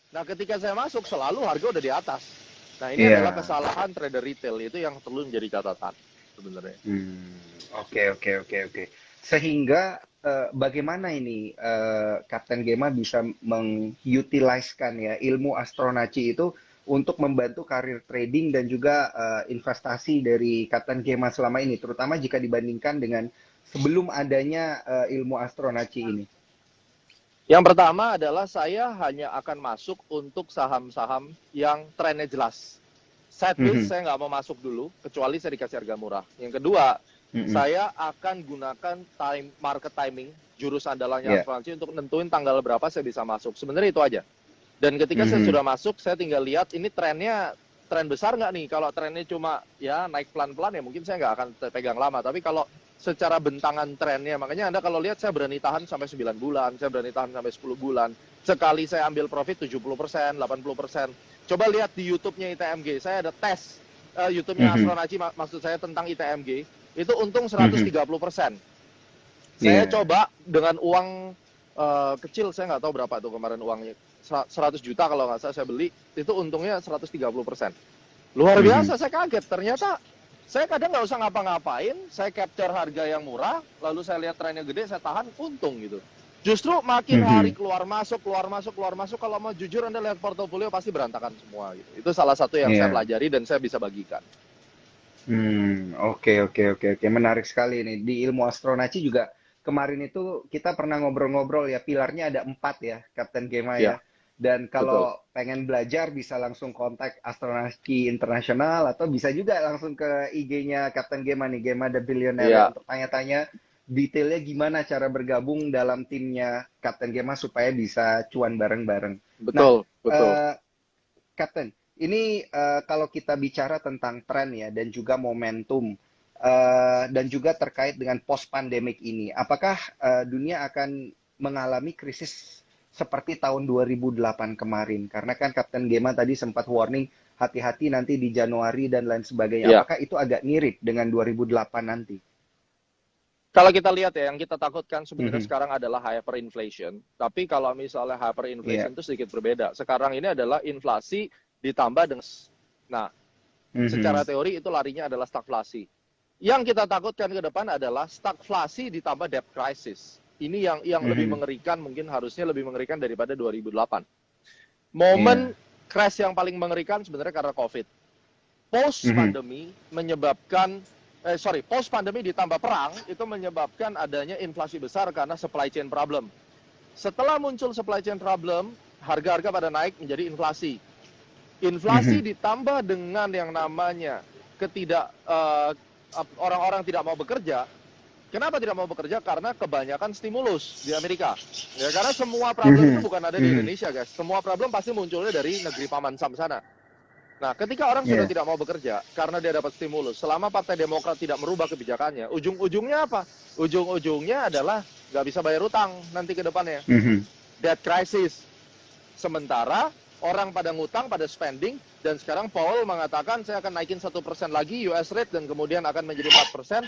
Nah, ketika saya masuk selalu harga udah di atas. Nah, ini adalah Iya. kesalahan trader retail, itu yang perlu menjadi catatan sebenarnya. Oke, oke, oke, oke. Sehingga bagaimana ini Kapten Gema bisa mengutiliskan ya ilmu astronaci itu untuk membantu karir trading dan juga investasi dari Kapten Gema selama ini, terutama jika dibandingkan dengan sebelum adanya ilmu astronaci ini. Yang pertama adalah saya hanya akan masuk untuk saham-saham yang trennya jelas. Sideways Mhm, saya nggak mau masuk dulu, kecuali saya dikasih harga murah. Yang kedua, mhm. saya akan gunakan market timing, jurus andalannya Ya. asuransi untuk nentuin tanggal berapa saya bisa masuk. Sebenarnya itu aja. Dan ketika saya Mhm, sudah masuk, saya tinggal lihat ini trennya tren besar nggak nih. Kalau trennya cuma ya naik pelan-pelan ya mungkin saya nggak akan pegang lama. Tapi kalau secara bentangan trennya, makanya Anda kalau lihat saya berani tahan sampai 9 bulan, saya berani tahan sampai 10 bulan. Sekali saya ambil profit 70%, 80%. Coba lihat di YouTube-nya ITMG, saya ada tes YouTube-nya mhm, Astronaci, maksud saya tentang ITMG, itu untung mhm. 130%. Saya Iya. coba dengan uang kecil, saya nggak tahu berapa tuh kemarin uangnya, 100 juta kalau nggak salah saya beli, itu untungnya 130%. Luar Mhm, biasa, saya kaget. Ternyata saya kadang nggak usah ngapa-ngapain, saya capture harga yang murah, lalu saya lihat trennya gede, saya tahan, untung gitu. Justru makin hari mhm. keluar masuk, keluar masuk, keluar masuk, kalau mau jujur Anda lihat portofolio pasti berantakan semua gitu. Itu salah satu yang saya Iya. pelajari dan saya bisa bagikan. Oke, oke, oke, oke. Menarik sekali nih. Di ilmu astronaci juga kemarin itu kita pernah ngobrol-ngobrol ya, pilarnya ada 4 ya, Kapten Gema ya. Ya, Dan betul. kalau pengen belajar bisa langsung kontak Astronaci Internasional atau bisa juga langsung ke IG-nya Kapten Gema nih, Gema The Billionaire ya, Iya, untuk tanya-tanya detailnya gimana cara bergabung dalam timnya Kapten Gema supaya bisa cuan bareng-bareng. Nah, betul, betul. eh, Kapten, ini kalau kita bicara tentang tren ya dan juga momentum dan juga terkait dengan post pandemic ini, apakah dunia akan mengalami krisis seperti tahun 2008 kemarin? Karena kan Kapten Gema tadi sempat warning hati-hati nanti di Januari dan lain sebagainya. Iya. Apakah itu agak mirip dengan 2008 nanti? Kalau kita lihat ya, yang kita takutkan sebenarnya Mhm. sekarang adalah hyperinflation. Tapi kalau misalnya Iya. hyperinflation itu sedikit berbeda. Sekarang ini adalah inflasi ditambah dengan... Nah, secara Mhm. teori itu larinya adalah stagflasi. Yang kita takutkan ke depan adalah stagflasi ditambah debt crisis. Ini yang lebih Mhm. mengerikan, mungkin harusnya lebih mengerikan daripada 2008. Momen Iya. crash yang paling mengerikan sebenarnya karena COVID. Post Mhm. pandemi menyebabkan post pandemi ditambah perang itu menyebabkan adanya inflasi besar karena supply chain problem. Setelah muncul supply chain problem, harga-harga pada naik menjadi inflasi. Inflasi Mhm. ditambah dengan yang namanya ketidak orang-orang tidak mau bekerja. Kenapa tidak mau bekerja? Karena kebanyakan stimulus di Amerika. Ya, karena semua problem itu Mhm. bukan ada di Mhm. Indonesia, guys. Semua problem pasti munculnya dari negeri Paman Sam sana. Nah, ketika orang sudah Iya. tidak mau bekerja karena dia dapat stimulus, selama Partai Demokrat tidak merubah kebijakannya, ujung-ujungnya apa? Ujung-ujungnya adalah nggak bisa bayar utang nanti ke depannya. Mhm. Debt crisis. Sementara orang pada ngutang, pada spending, dan sekarang Paul mengatakan saya akan naikin 1% lagi US rate dan kemudian akan menjadi 4%.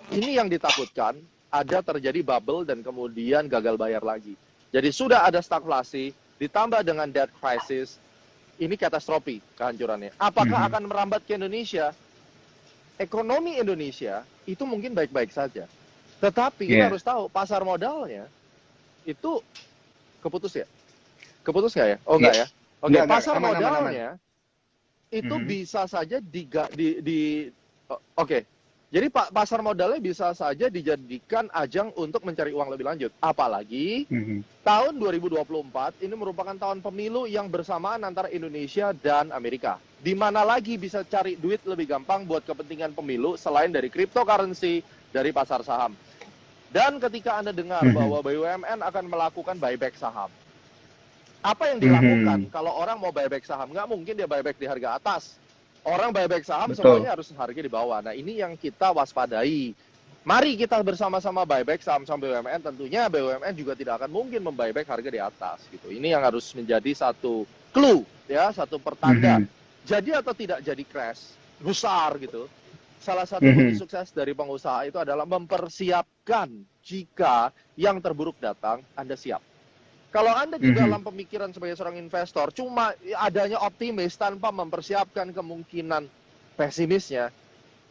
Ini yang ditakutkan, ada terjadi bubble dan kemudian gagal bayar lagi. Jadi sudah ada stagflasi, ditambah dengan debt crisis, ini katastrofi kehancurannya. Apakah Mhm. akan merambat ke Indonesia? Ekonomi Indonesia itu mungkin baik-baik saja. Tetapi kita Iya. harus tahu pasar modalnya itu keputus ya? Keputus nggak ya? Oh Iya. nggak ya? Oke, Enggak, pasar aman, aman, aman. modalnya itu Mhm. bisa saja oke. Jadi pasar modalnya bisa saja dijadikan ajang untuk mencari uang lebih lanjut. Apalagi Mhm. tahun 2024 ini merupakan tahun pemilu yang bersamaan antara Indonesia dan Amerika. Di mana lagi bisa cari duit lebih gampang buat kepentingan pemilu selain dari cryptocurrency, dari pasar saham. Dan ketika Anda dengar Mhm. bahwa BUMN akan melakukan buyback saham, apa yang dilakukan Mhm. kalau orang mau buyback saham? Nggak mungkin dia buyback di harga atas. Orang buyback saham Betul. semuanya harus harga di bawah. Nah, ini yang kita waspadai. Mari kita bersama-sama buyback saham-saham BUMN. Tentunya BUMN juga tidak akan mungkin membuyback harga di atas gitu. Ini yang harus menjadi satu clue ya, satu pertanda. Mhm. Jadi atau tidak jadi crash besar gitu. Salah satu kunci Mhm. sukses dari pengusaha itu adalah mempersiapkan jika yang terburuk datang, Anda siap. Kalau Anda di Mhm. dalam pemikiran sebagai seorang investor, cuma adanya optimis tanpa mempersiapkan kemungkinan pesimisnya,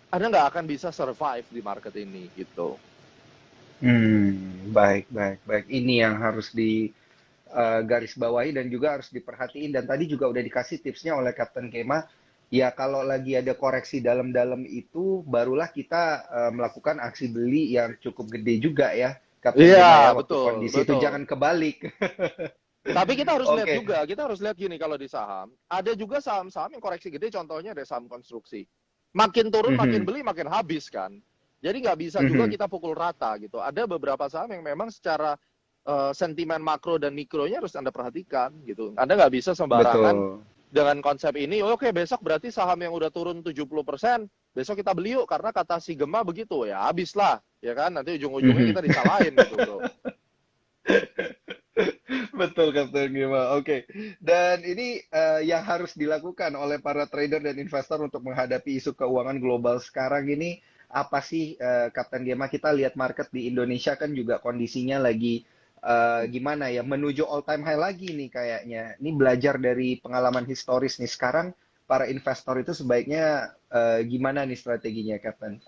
Anda nggak akan bisa survive di market ini, gitu. Baik, baik, baik. Ini yang harus di garis bawahi dan juga harus diperhatiin. Dan tadi juga udah dikasih tipsnya oleh Kapten Kema. Ya kalau lagi ada koreksi dalam-dalam itu, barulah kita melakukan aksi beli yang cukup gede juga ya, Kapten Iya, Kema ya. Waktu betul, kondisi itu betul. jangan kebalik. Tapi kita harus lihat Oke. juga, kita harus lihat gini kalau di saham, ada juga saham-saham yang koreksi gede, contohnya ada saham konstruksi. Makin turun, makin Mhm, beli, makin habis kan. Jadi nggak bisa juga mhm. kita pukul rata gitu. Ada beberapa saham yang memang secara sentimen makro dan mikronya harus Anda perhatikan gitu. Anda nggak bisa sembarangan Betul. dengan konsep ini, oh, oke besok berarti saham yang udah turun 70%, besok kita beli yuk, karena kata si Gema begitu, ya habis lah, ya kan, nanti ujung-ujungnya Mhm. kita disalahin gitu bro. Betul, Kapten Gema. Oke. Dan ini yang harus dilakukan oleh para trader dan investor untuk menghadapi isu keuangan global sekarang ini apa sih, Kapten Gema? Kita lihat market di Indonesia kan juga kondisinya lagi gimana ya, menuju all time high lagi nih kayaknya. Ini belajar dari pengalaman historis nih. Sekarang para investor itu sebaiknya gimana nih strateginya, Kapten?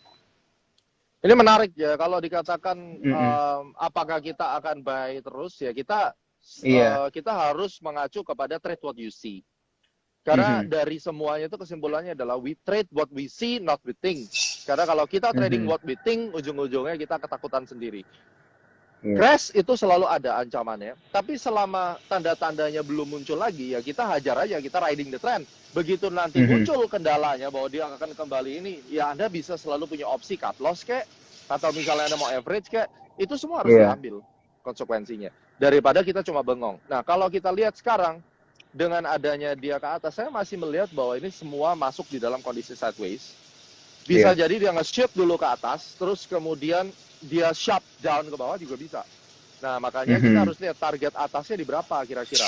Ini menarik ya, kalau dikatakan Mm-mm. apakah kita akan buy terus ya, kita Iya. kita harus mengacu kepada trade what you see. Karena Mhm. dari semuanya itu kesimpulannya adalah we trade what we see, not we think. Karena kalau kita trading Mhm. what we think, ujung-ujungnya kita ketakutan sendiri. Iya. Crash itu selalu ada ancamannya, tapi selama tanda-tandanya belum muncul lagi, ya kita hajar aja, kita riding the trend. Begitu nanti Mhm. muncul kendalanya bahwa dia akan kembali ini, ya Anda bisa selalu punya opsi cut loss kek, atau misalnya Anda mau average kek, itu semua harus Iya. diambil konsekuensinya. Daripada kita cuma bengong. Nah, kalau kita lihat sekarang, dengan adanya dia ke atas, saya masih melihat bahwa ini semua masuk di dalam kondisi sideways. Bisa Iya. jadi dia nge-shoot dulu ke atas, terus kemudian dia sharp down ke bawah juga bisa. Nah, makanya kita Mhm. harus lihat target atasnya di berapa kira-kira.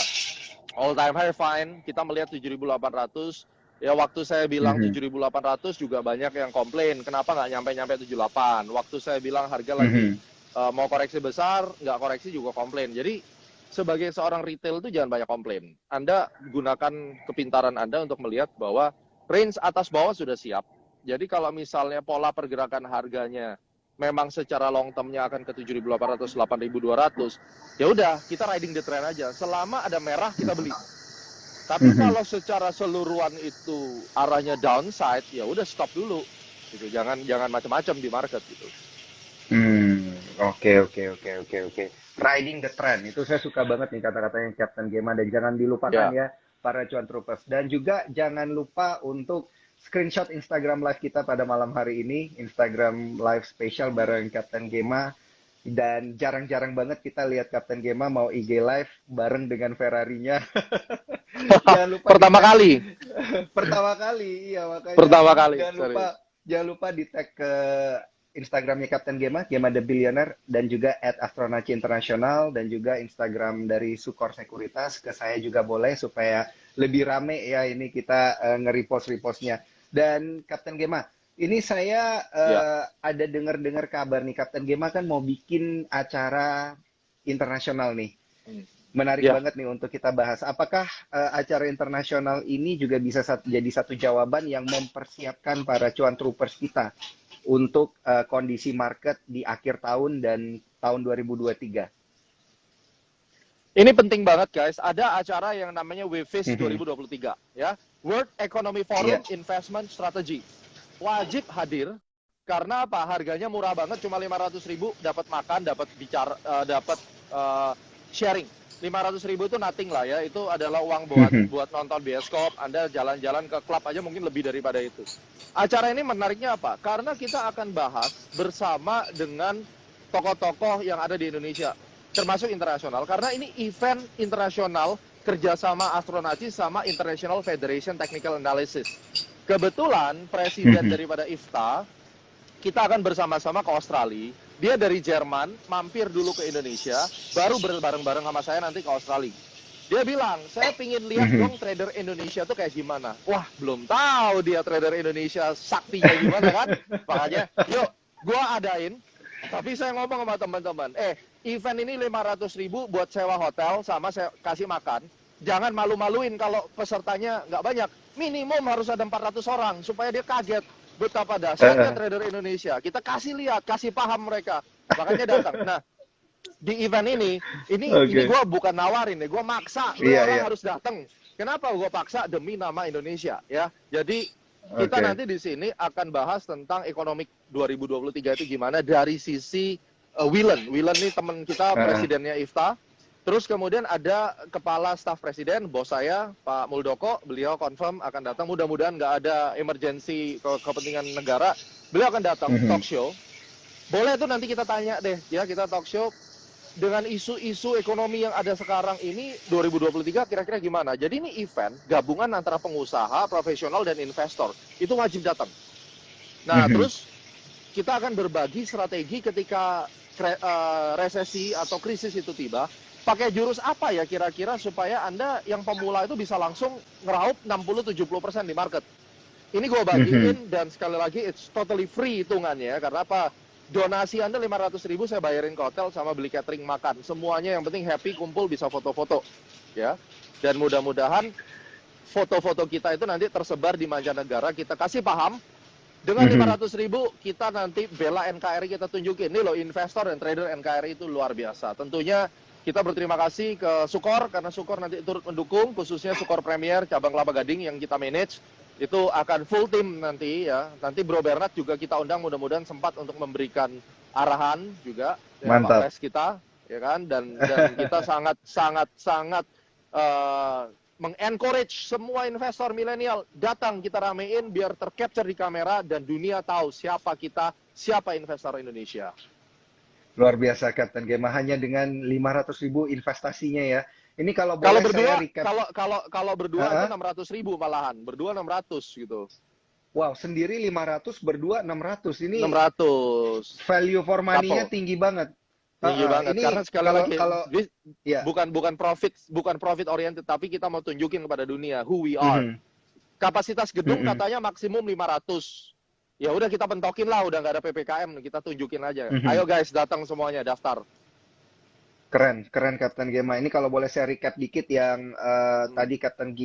All time high fine, kita melihat 7.800. Ya waktu saya bilang Mhm. 7.800 juga banyak yang komplain, kenapa nggak nyampe-nyampe 78. Waktu saya bilang harga lagi Mhm. mau koreksi besar, nggak koreksi juga komplain. Jadi sebagai seorang retail itu jangan banyak komplain. Anda gunakan kepintaran Anda untuk melihat bahwa range atas bawah sudah siap. Jadi kalau misalnya pola pergerakan harganya memang secara long term-nya akan ke 7.800, 8.200, ya udah kita riding the trend aja. Selama ada merah kita beli. Tapi Mhm. kalau secara seluruhan itu arahnya downside, ya udah stop dulu. Gitu. Jangan macam-macam di market gitu. Oke, oke, oke, oke, oke. Riding the trend, itu saya suka banget nih kata-katanya Captain Gema, dan jangan dilupakan Ya. ya para cuan troopers. Dan juga jangan lupa untuk screenshot Instagram live kita pada malam hari ini, Instagram live spesial bareng Captain Gema. Dan jarang-jarang banget kita lihat Captain Gema mau IG live bareng dengan Ferrarinya. Jangan lupa di Pertama tag. kali. Pertama kali, iya makanya Pertama kali, jangan lupa serius. jangan lupa di tag ke Instagramnya Kapten Gema, Gema the Billionaire, dan juga @astronaci internasional, dan juga Instagram dari Sukor Sekuritas ke saya juga boleh supaya lebih rame ya ini kita nge-repost-repostnya. Dan Kapten Gema, ini saya Ya. ada dengar-dengar kabar nih, Kapten Gema kan mau bikin acara internasional nih. Hmm. Menarik Ya. banget nih untuk kita bahas. Apakah acara internasional ini juga bisa jadi satu jawaban yang mempersiapkan para cuan troopers kita untuk kondisi market di akhir tahun dan tahun 2023? Ini penting banget guys. Ada acara yang namanya WFIS Mhm. 2023 ya. World Economy Forum Iya. Investment Strategy. Wajib hadir karena apa? Harganya murah banget, cuma 500.000 dapat makan, dapat bicara, dapat sharing. 500.000 itu nothing lah ya. Itu adalah uang buat Mhm. nonton bioskop. Anda jalan-jalan ke klub aja mungkin lebih daripada itu. Acara ini menariknya apa? Karena kita akan bahas bersama dengan tokoh-tokoh yang ada di Indonesia, termasuk internasional, karena ini event internasional kerjasama Astronaci sama International Federation Technical Analysis. Kebetulan presiden Mhm. daripada IFTA, kita akan bersama-sama ke Australia. Dia dari Jerman, mampir dulu ke Indonesia, baru bareng-bareng sama saya nanti ke Australia. Dia bilang, saya pingin lihat Mhm. dong trader Indonesia tuh kayak gimana. Wah, belum tahu dia trader Indonesia saktinya gimana kan. Makanya, yuk, gua adain. Tapi saya ngomong sama teman-teman, event ini 500.000 buat sewa hotel sama kasih makan. Jangan malu-maluin kalau pesertanya nggak banyak. Minimum harus ada 400 orang supaya dia kaget betapa dahsyatnya trader Indonesia. Kita kasih lihat, kasih paham mereka. Makanya datang. Nah, di event ini gue bukan nawarin deh, gue maksa orang harus datang. Kenapa gue paksa? Demi nama Indonesia ya. Jadi kita nanti di sini akan bahas tentang ekonomi 2023 itu gimana dari sisi Wilen ini teman kita, presidennya IFTA. Terus kemudian ada kepala staf presiden, bos saya, Pak Muldoko, beliau confirm akan datang. Mudah-mudahan nggak ada emergensi kepentingan negara. Beliau akan datang talk show. Boleh tuh nanti kita tanya deh, ya kita talk show dengan isu-isu ekonomi yang ada sekarang ini 2023 kira-kira gimana. Jadi ini event gabungan antara pengusaha, profesional dan investor. Itu wajib datang. Nah, terus kita akan berbagi strategi ketika resesi atau krisis itu tiba. Pakai jurus apa ya kira-kira supaya Anda yang pemula itu bisa langsung ngeraup 60-70% di market. Ini gue bagiin dan sekali lagi it's totally free hitungannya. Karena apa? Donasi Anda 500.000 saya bayarin ke hotel sama beli catering makan. Semuanya yang penting happy, kumpul, bisa foto-foto. Ya. Dan mudah-mudahan foto-foto kita itu nanti tersebar di mancanegara. Kita kasih paham. Dengan 500.000 kita nanti bela NKRI kita tunjukin. Ini loh investor dan trader NKRI itu luar biasa. Tentunya kita berterima kasih ke Sukor, karena Sukor nanti turut mendukung, khususnya Sukor Premier, cabang Kelapa Gading yang kita manage, itu akan full tim nanti ya. Nanti Bro Bernard juga kita undang, mudah-mudahan sempat untuk memberikan arahan juga. Mantap. Pak Pres kita, ya kan, dan kita sangat mengencourage semua investor milenial datang, kita ramein biar tercapture di kamera dan dunia tahu siapa kita, siapa investor Indonesia. Luar biasa Kapten Gema, hanya dengan 500.000 investasinya ya. Ini kalau boleh berdua, saya recap. Kalau berdua itu 600.000 malahan, berdua 600 gitu. Wow, sendiri 500, berdua 600. Ini 600. Value for money-nya tinggi banget. Tinggi banget. Ini karena sekali lagi ya. bukan profit oriented, tapi kita mau tunjukin kepada dunia who we are. Kapasitas gedung katanya maksimum 500. Ya udah kita pentokin lah, udah nggak ada PPKM, kita tunjukin aja. Ayo guys, datang semuanya, daftar. Keren Kapten Gema. Ini kalau boleh saya recap dikit yang tadi Kapten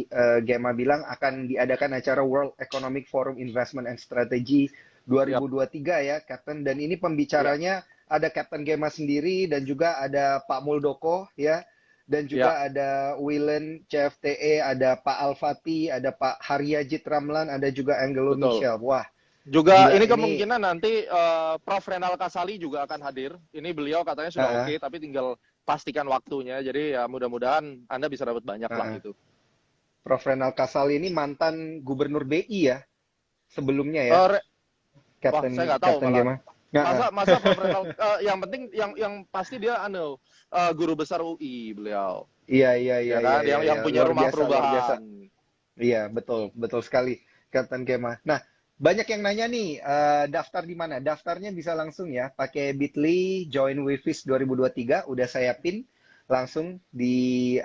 Gema bilang akan diadakan acara World Economic Forum Investment and Strategy 2023 ya, Kapten. Dan ini pembicaranya ada Kapten Gema sendiri dan juga ada Pak Muldoko ya. Dan juga ada Wilen CFTE, ada Pak Alfati, ada Pak Haryajit Ramlan, ada juga Angelo Michel. Wah. Juga ini kemungkinan nanti Prof. Renal Kasali juga akan hadir. Ini beliau katanya sudah oke, tapi tinggal pastikan waktunya. Jadi ya mudah-mudahan Anda bisa dapat banyak lah gitu. Prof. Renal Kasali ini mantan Gubernur BI ya sebelumnya ya. Wah, saya nggak tahu malah. Masa Prof. Renal, yang penting yang pasti dia guru besar UI beliau. Iya. Kan? Yang punya rumah perubahan. Iya, betul sekali Kapten Gema. Nah, banyak yang nanya nih, daftar di mana? Daftarnya bisa langsung ya, pakai Bitly Join Wefis 2023, udah saya pin langsung di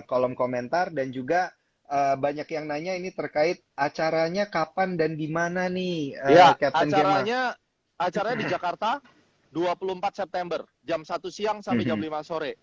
kolom komentar. Dan juga banyak yang nanya ini terkait acaranya kapan dan di mana nih, Kapten Gema? Acaranya di Jakarta 24 September, jam 1 siang sampai jam 5 sore.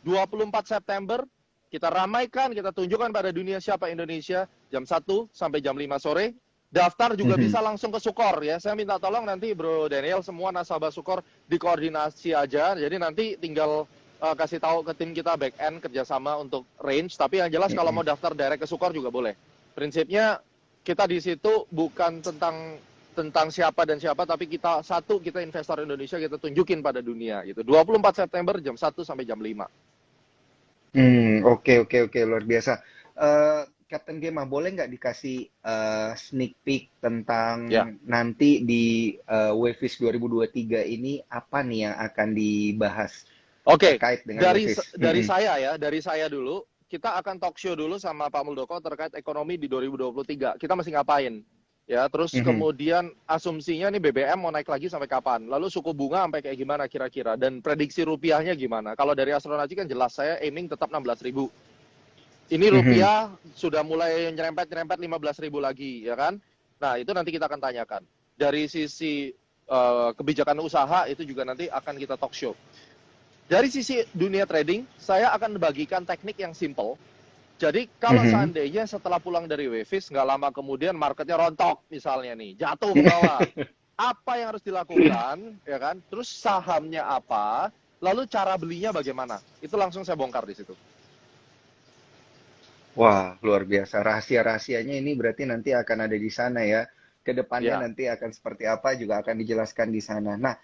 24 September, kita ramaikan, kita tunjukkan pada dunia siapa Indonesia, jam 1 sampai jam 5 sore. Daftar juga bisa langsung ke Sukor ya. Saya minta tolong nanti Bro Daniel semua nasabah Sukor dikoordinasi aja. Jadi nanti tinggal kasih tahu ke tim kita back end kerjasama untuk range. Tapi yang jelas kalau mau daftar direct ke Sukor juga boleh. Prinsipnya kita di situ bukan tentang siapa dan siapa, tapi kita investor Indonesia, kita tunjukin pada dunia gitu. 24 September jam 1 sampai jam 5. Oke, luar biasa. Kapten Gema, boleh nggak dikasih sneak peek tentang nanti di Wefis 2023 ini apa nih yang akan dibahas? Oke, terkait dengan dari saya dulu, kita akan talk show dulu sama Pak Muldoko terkait ekonomi di 2023. Kita mesti ngapain? Ya, terus kemudian asumsinya nih BBM mau naik lagi sampai kapan? Lalu suku bunga sampai kayak gimana kira-kira? Dan prediksi rupiahnya gimana? Kalau dari Astronaci kan jelas saya aiming tetap 16.000. Ini rupiah sudah mulai nyerempet 15.000 lagi, ya kan? Nah, itu nanti kita akan tanyakan. Dari sisi kebijakan usaha, itu juga nanti akan kita talk show. Dari sisi dunia trading, saya akan bagikan teknik yang simple. Jadi kalau seandainya setelah pulang dari Wefis, nggak lama kemudian marketnya rontok misalnya nih, jatuh ke bawah. Apa yang harus dilakukan, ya kan? Terus sahamnya apa? Lalu cara belinya bagaimana? Itu langsung saya bongkar di situ. Wah, luar biasa. Rahasia-rahasianya ini berarti nanti akan ada di sana ya. Kedepannya Ya, nanti akan seperti apa juga akan dijelaskan di sana. Nah,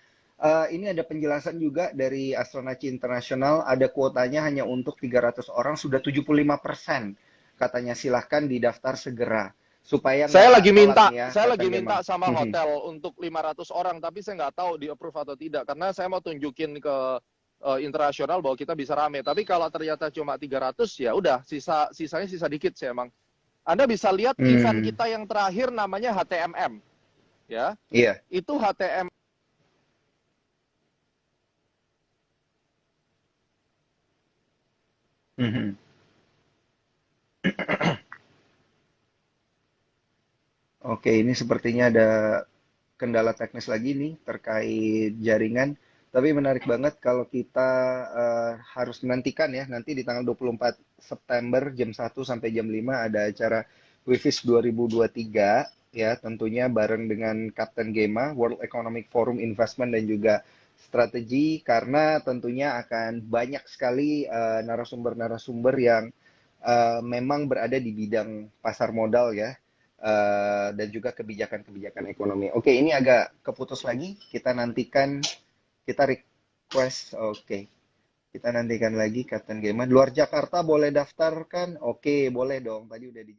ini ada penjelasan juga dari Astronaci Internasional. Ada kuotanya hanya untuk 300 orang, sudah 75%. Katanya silahkan didaftar segera. Supaya nggak telat nih ya, saya Kapten lagi Gema. minta sama hotel untuk 500 orang, tapi saya nggak tahu di approve atau tidak, karena saya mau tunjukin ke internasional bahwa kita bisa rame. Tapi kalau ternyata cuma 300, ya udah, sisanya sisa dikit sih emang. Anda bisa lihat event Hmm, kita yang terakhir namanya HTMM, ya. iya. Itu HTM. Mhm. Oke, ini sepertinya ada kendala teknis lagi nih terkait jaringan. Tapi menarik banget kalau kita harus menantikan ya, nanti di tanggal 24 September jam 1 sampai jam 5 ada acara WIFIS 2023 ya, tentunya bareng dengan Kapten Gema, World Economic Forum Investment dan juga strategi, karena tentunya akan banyak sekali narasumber-narasumber yang memang berada di bidang pasar modal ya, dan juga kebijakan-kebijakan ekonomi. Oke, ini agak keputus lagi. Kita nantikan, kita request. Oke, kita nantikan lagi Kapten Gema. Luar Jakarta boleh daftarkan? Oke, boleh dong. Tadi udah di